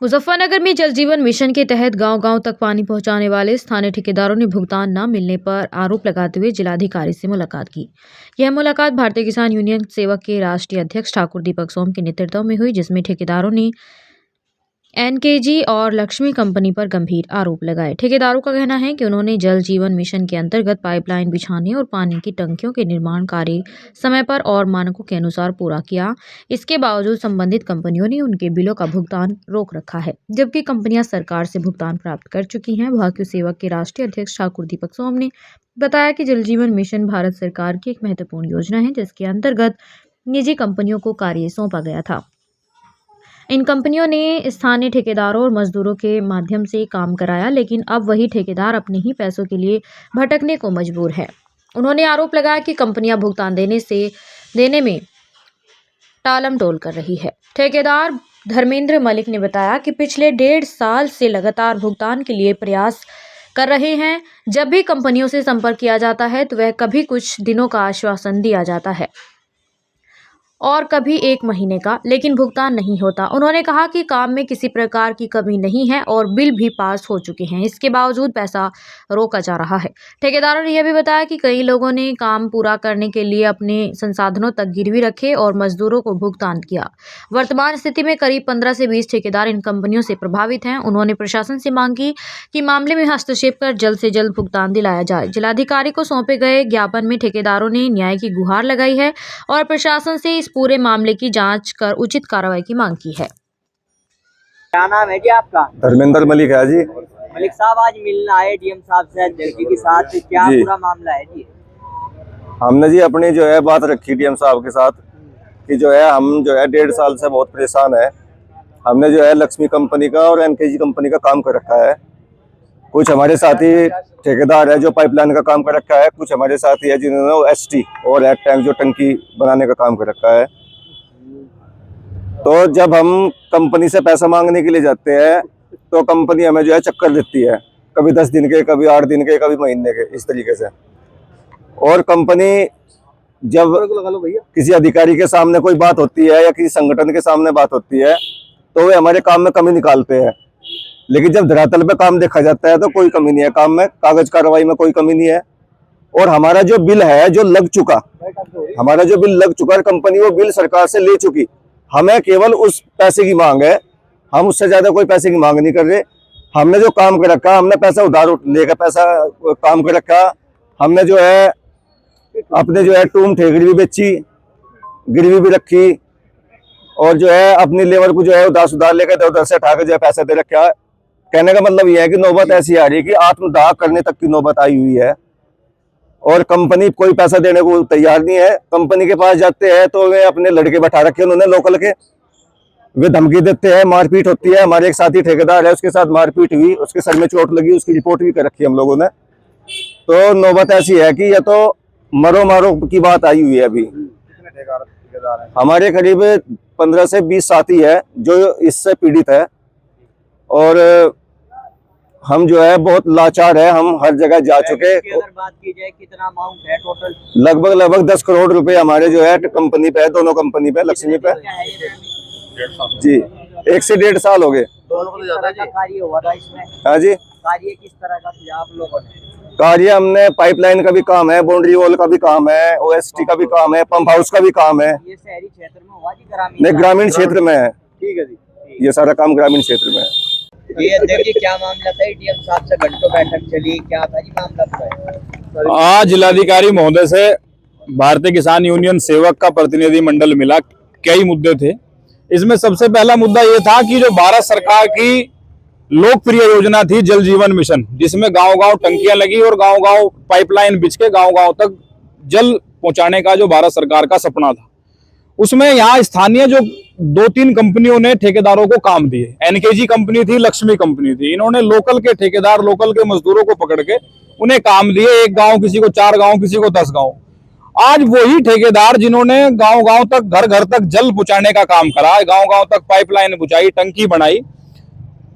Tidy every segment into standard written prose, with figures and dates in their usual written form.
मुजफ्फरनगर में जल जीवन मिशन के तहत गांव-गांव तक पानी पहुंचाने वाले स्थानीय ठेकेदारों ने भुगतान न मिलने पर आरोप लगाते हुए जिलाधिकारी से मुलाकात की। यह मुलाकात भारतीय किसान यूनियन सेवक के राष्ट्रीय अध्यक्ष ठाकुर दीपक सोम के नेतृत्व में हुई, जिसमें ठेकेदारों ने एनकेजी और लक्ष्मी कंपनी पर गंभीर आरोप लगाए। ठेकेदारों का कहना है कि उन्होंने जल जीवन मिशन के अंतर्गत पाइपलाइन बिछाने और पानी की टंकियों के निर्माण कार्य समय पर और मानकों के अनुसार पूरा किया। इसके बावजूद संबंधित कंपनियों ने उनके बिलों का भुगतान रोक रखा है, जबकि कंपनियां सरकार से भुगतान प्राप्त कर चुकी हैं। भाक्यू सेवक के राष्ट्रीय अध्यक्ष ठाकुर दीपक सोम ने बताया कि जल जीवन मिशन भारत सरकार की एक महत्वपूर्ण योजना है, जिसके अंतर्गत निजी कंपनियों को कार्य सौंपा गया था। इन कंपनियों ने स्थानीय ठेकेदारों और मजदूरों के माध्यम से काम कराया, लेकिन अब वही ठेकेदार अपने ही पैसों के लिए भटकने को मजबूर है। उन्होंने आरोप लगाया कि कंपनियां भुगतान देने में टालमटोल कर रही है। ठेकेदार धर्मेंद्र मलिक ने बताया कि पिछले 1.5 साल से लगातार भुगतान के लिए प्रयास कर रहे हैं। जब भी कंपनियों से संपर्क किया जाता है तो वह कभी कुछ दिनों का आश्वासन दिया जाता है और कभी 1 महीने का, लेकिन भुगतान नहीं होता। उन्होंने कहा कि काम में किसी प्रकार की कमी नहीं है और बिल भी पास हो चुके हैं, इसके बावजूद पैसा रोका जा रहा है। ठेकेदारों ने यह भी बताया कि कई लोगों ने काम पूरा करने के लिए अपने संसाधनों तक गिरवी रखे और मजदूरों को भुगतान किया। वर्तमान स्थिति में करीब 15 से 20 ठेकेदार इन कंपनियों से प्रभावित हैं। उन्होंने प्रशासन से मांग की कि मामले में हस्तक्षेप कर जल्द से जल्द भुगतान दिलाया जाए। जिलाधिकारी को सौंपे गए ज्ञापन में ठेकेदारों ने न्याय की गुहार लगाई है और प्रशासन से पूरे मामले की जांच कर उचित कार्रवाई की मांग की है। क्या नाम है जी आपका? धर्मेंद्र मलिक है जी। मलिक साहब, आज मिलना आए डीएम साहब से लड़की के साथ, क्या पूरा मामला है जी? हमने जी अपनी जो है बात रखी डीएम साहब के साथ कि जो है हम जो है 1.5 साल से बहुत परेशान है। हमने जो है लक्ष्मी कंपनी का और एनकेजी कंपनी का काम कर रखा है। कुछ हमारे साथी ठेकेदार है जो पाइपलाइन का काम कर रखा है, कुछ हमारे साथी है जिन्होंने एसटी और एट टैंक जो टंकी बनाने का काम कर रखा है। तो जब हम कंपनी से पैसा मांगने के लिए जाते हैं तो कंपनी हमें जो है चक्कर देती है, कभी 10 दिन के, कभी 8 दिन के, कभी महीने के, इस तरीके से। और कंपनी जब किसी अधिकारी के सामने कोई बात होती है या किसी संगठन के सामने बात होती है तो वे हमारे काम में कमी निकालते हैं, लेकिन जब धरातल पे काम देखा जाता है तो कोई कमी नहीं है काम में, कागज कार्रवाई में कोई कमी नहीं है। और हमारा जो बिल है जो लग चुका, कंपनी वो बिल सरकार से ले चुकी, हमें केवल उस पैसे की मांग है। हम उससे ज्यादा कोई पैसे की मांग नहीं कर रहे। हमने जो काम कर रखा, हमने पैसा उधार लेकर पैसा काम कर रखा। हमने जो है अपने जो है टूम ठेकड़ी भी बेची, गिरवी भी रखी और जो है अपनी लेबर को जो है उधार लेकर उधर से उठाकर जो है पैसा दे रखा। कहने का मतलब यह है कि नौबत ऐसी आ रही है कि आत्मदाह करने तक की नौबत आई हुई है और कंपनी कोई पैसा देने को तैयार नहीं है। कंपनी के पास जाते हैं तो वे अपने लड़के बैठा रखे उन्होंने लोकल के, वे धमकी देते हैं, मारपीट होती है। हमारे एक साथी ठेकेदार है, उसके साथ मारपीट हुई, उसके सर में चोट लगी, उसकी रिपोर्ट भी कर रखी है हम लोगों ने। तो नौबत ऐसी है कि यह तो मरो मारो की बात आई हुई है। अभी हमारे करीब 15 से 20 साथी है जो इससे पीड़ित है और हम जो है बहुत लाचार है। हम हर जगह जा चुके। अगर बात की जाए कितना अमाउंट है टोटल? लगभग 10 करोड़ रुपए हमारे जो है कंपनी पे है, दोनों कंपनी पे, लक्ष्मी पे जी। 1 से 1.5 साल हो गए। कार्य हुआ था इसमें? हाँ जी। कार्य किस तरह का किया आप लोगों ने? कार्य हमने पाइपलाइन का भी काम है, बाउंड्री वॉल का भी काम है, ओएसटी का भी काम है, पंप हाउस का भी काम है। ये शहरी क्षेत्र में हुआ जी ग्रामीण? नहीं, ग्रामीण क्षेत्र में है। ठीक है जी। ये सारा काम ग्रामीण क्षेत्र में है। ये अध्यक्ष जी, क्या मामला था? डीएम साहब से घंटों बैठक चली, क्या था जी मामला पूरा? आज जिलाधिकारी महोदय से भारतीय किसान यूनियन सेवक का प्रतिनिधि मंडल मिला। कई मुद्दे थे। इसमें सबसे पहला मुद्दा ये था कि जो भारत सरकार की लोकप्रिय योजना थी जल जीवन मिशन, जिसमें गांव-गांव टंकियां लगी और गांव-गांव पाइपलाइन बिछ के गांव-गांव तक जल पहुंचाने का जो भारत सरकार का सपना था, उसमें यहाँ स्थानीय जो 2-3 कंपनियों ने ठेकेदारों को काम दिए। एनकेजी कंपनी थी, लक्ष्मी कंपनी थी। इन्होंने लोकल के ठेकेदार, लोकल के मजदूरों को पकड़ के उन्हें काम दिए। 1 गांव, किसी को 4 गांव, किसी को 10 गांव। आज वही ठेकेदार जिन्होंने गांव-गांव तक, घर-घर तक जल पहुंचाने का काम करा, गांव-गांव तक पाइपलाइन बुझाई, टंकी बनाई,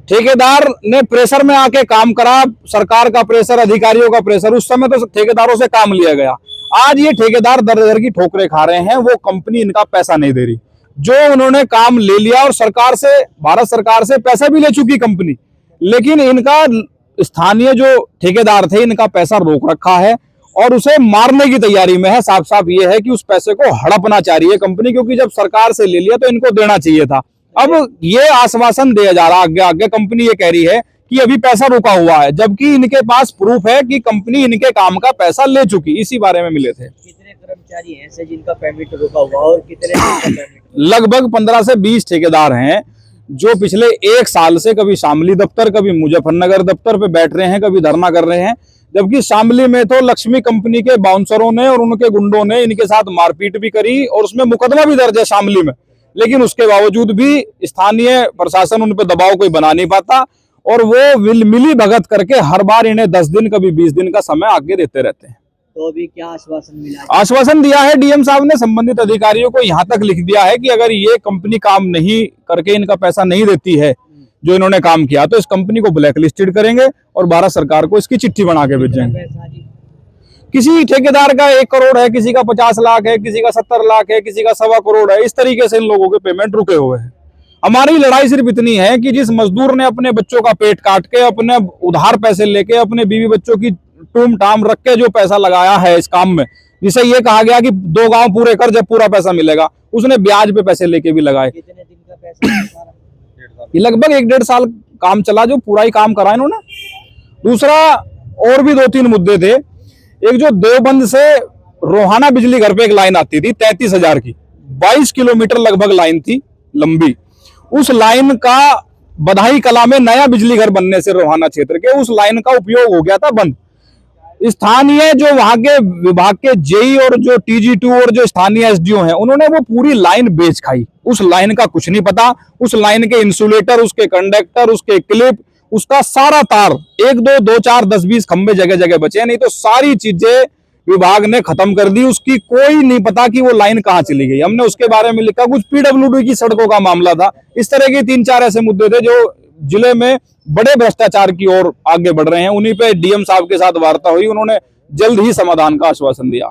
ठेकेदार ने प्रेशर में आके काम करा, सरकार का प्रेशर, अधिकारियों का प्रेशर, उस समय तो ठेकेदारों से काम लिया गया। आज ये ठेकेदार दर दर की ठोकरें खा रहे हैं। वो कंपनी इनका पैसा नहीं दे रही। जो उन्होंने काम ले लिया और सरकार से, भारत सरकार से पैसा भी ले चुकी कंपनी, लेकिन इनका स्थानीय जो ठेकेदार थे इनका पैसा रोक रखा है और उसे मारने की तैयारी में है। साफ साफ ये है कि उस पैसे को हड़पना चाह रही है कंपनी, क्योंकि जब सरकार से ले लिया तो इनको देना चाहिए था। अब ये आश्वासन दिया जा रहा, आगे आगे कंपनी ये कह रही है कि अभी पैसा रुका हुआ है, जबकि इनके पास प्रूफ है कि कंपनी इनके काम का पैसा ले चुकी। इसी बारे में मिले थे। कितने कर्मचारी हैं ऐसे जिनका पेमेंट रुका हुआ और कितने जिनका पेमेंट? लगभग 15 से 20 ठेकेदार हैं जो पिछले 1 साल से कभी शामली दफ्तर, कभी मुजफ्फरनगर दफ्तर पे बैठ रहे हैं, कभी धरना कर रहे हैं। जबकि शामली में तो लक्ष्मी कंपनी के बाउंसरों ने और उनके गुंडों ने इनके साथ मारपीट भी करी और उसमें मुकदमा भी दर्ज है शामली में, लेकिन उसके बावजूद भी स्थानीय प्रशासन उन पर दबाव कोई बना नहीं पाता और वो मिली भगत करके हर बार इन्हें 10 दिन कभी 20 दिन का समय आगे देते रहते हैं। तो अभी क्या आश्वासन मिला? आश्वासन दिया है डीएम साहब ने, संबंधित अधिकारियों को यहाँ तक लिख दिया है कि अगर ये कंपनी काम नहीं करके इनका पैसा नहीं देती है जो इन्होंने काम किया, तो इस कंपनी को ब्लैक लिस्टेड करेंगे और भारत सरकार को इसकी चिट्ठी बना के भेजेंगे। किसी ठेकेदार का 1 करोड़ है, किसी का 50 लाख है, किसी का 70 लाख है, किसी का 1.25 करोड़ है। इस तरीके से इन लोगों के पेमेंट रुके हुए हैं। हमारी लड़ाई सिर्फ इतनी है कि जिस मजदूर ने अपने बच्चों का पेट काट के, अपने उधार पैसे लेके, अपने बीवी बच्चों की टूम टाम रख के जो पैसा लगाया है इस काम में, जिसे ये कहा गया कि 2 गांव पूरे कर जब पूरा पैसा मिलेगा, उसने ब्याज पे पैसे लेके भी लगाए। कितने दिन का पैसा? ये लगभग 1-1.5 साल काम चला, जो पूरा ही काम करा इन्होंने। दूसरा, और भी 2-3 मुद्दे थे। एक जो देवबंद से रोहाना बिजली घर पे एक लाइन आती थी 33,000 की, 22 किलोमीटर लगभग लाइन थी लंबी। उस लाइन का बधाई कला में नया बिजली घर बनने से रोहाना क्षेत्र के उस लाइन का उपयोग हो गया था बंद। स्थानीय जो वहां के विभाग के जेई और जो TG2 और जो स्थानीय SDO हैं, उन्होंने वो पूरी लाइन बेच खाई। उस लाइन का कुछ नहीं पता, उस लाइन के इंसुलेटर, उसके कंडक्टर, उसके क्लिप, उसका सारा तार, 1, 2, 2, 4, 10, 20 खंबे जगह जगह बचे, नहीं तो सारी चीजें विभाग ने खत्म कर दी। उसकी कोई नहीं पता कि वो लाइन कहाँ चली गई। हमने उसके बारे में लिखा, कुछ PWD की सड़कों का मामला था। इस तरह के 3-4 ऐसे मुद्दे थे जो जिले में बड़े भ्रष्टाचार की ओर आगे बढ़ रहे हैं। उन्हीं पे डीएम साहब के साथ वार्ता हुई, उन्होंने जल्द ही समाधान का आश्वासन दिया।